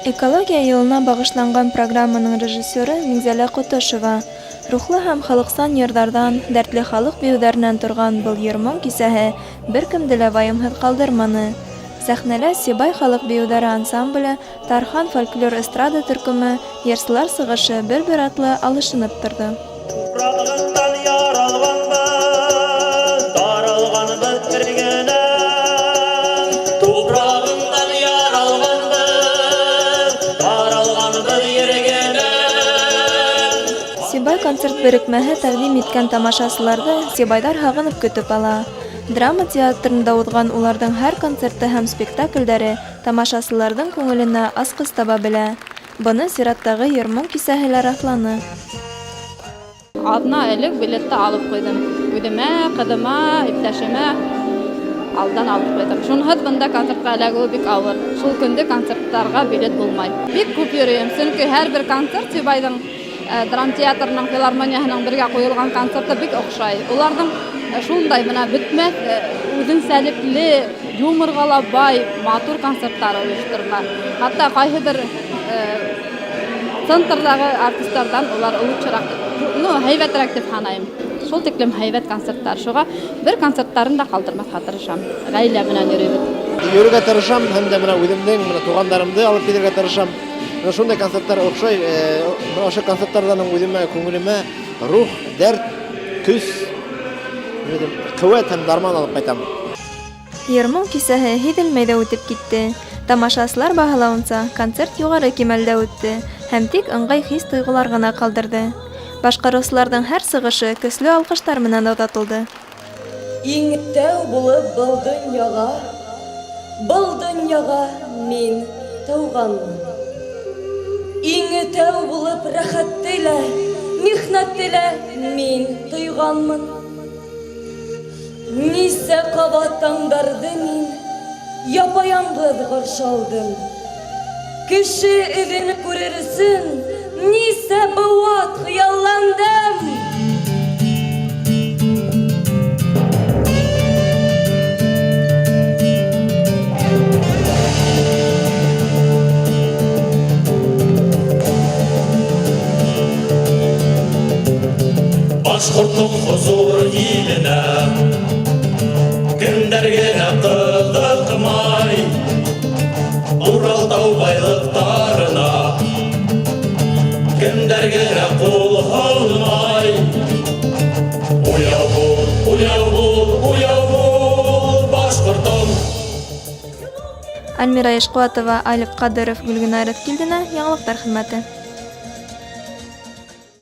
Экология йылына багышланган программаның режиссеры Миңзәлә Котошева. Рухлы һәм халыксан йырҙарҙан, дәртле халыҡ биеүҙәренән торған был йыр-моң кисәһе бер кемде лә вайымһыҙ ҡалдырманы. Сәхнәлә Сибай халыҡ биеүҙәре ансамбле, Тархан фольклор эстрада төркөмө, йырсылар сығышы бер-бер атлы алышынып торҙо. Сибай концерт берекмәһе тәҡдим иткән тамашасыларҙы Сибайҙар һағынып көтөп ала. Драма театрында уҙған уларҙың һәр концерты һәм спектаклдәре тамашасыларҙың күңеленә асҡыс таба белә. Быны сираттағы йыр-моң кисәһе лә раҫланы. Аҙна элек билетты алып ҡуйҙым. Үҙемә, ҡыҙыма, иптәшемә алдан алып ҡуйҙым. Шунһыҙ бында концертҡа эләгеү бик ауыр. Шул көндө концерттарға билет булмай. Бик күп йөрөйөм, сөнки һәр бер концерт Сибайҙың драм театрының, филармонияһының бергә ҡуйылған концерты бик оҡшай. Уларҙың шундай бына бөтмәҫ, үҙенсәлекле, юморға ла бай, матур концерттары ойошторола. Хатта ҡайһы бер центрҙағы артистарҙан улар лучшыраҡ, һәйбәтерәк дип һанайым. Шул тиклем һәйбәт концерттар. Шуға бер концерттарын да ҡалдырмаҫҡа тырышам. Ғаилә менән йөрөйбөҙ. Йөрөргә тырышам, һәм дә үҙемдең туғандарымды алып килергә тырышам. Шундай концерттар оҡшай. Ошо концерттарҙан үҙемә, күңелемә рух, дәрт, көс, ҡеүәт һәм дарман алып ҡайтам. Йыр-моң кисәһе һиҙелмәй ҙә үтеп китте. Тамашасылар баһалауынса, концерт юғары кимәлдә үтте һәм тик ыңғай хис-тойғолар ғына ҡалдырҙы. Башҡарыусыларҙың һәр сығышы көслө алҡыштар менән оҙатылды. Иң тәү булып был донъяға мин тыуғанмын. Иң тәү булып рәхәтте лә, михнәтте лә мин тойғанмын. Нисә ҡабат таңдарҙы мин япа-яңғыҙ ҡаршы алдым. Кеше эҙен күрер өсөн нисә быуат хыялландым. Башҡорттоң хозур иленә кемдәр генә ҡыҙыҡмай, Уралтау байлыҡтарына кемдәр генә ҡул һалмай. Уяу бул, башҡорттоң. Альмира Ишҡыуатова, Алиф Ҡадыров, Гөлгөнә Рәҙкилдина, Яңылыҡтар хеҙмәте.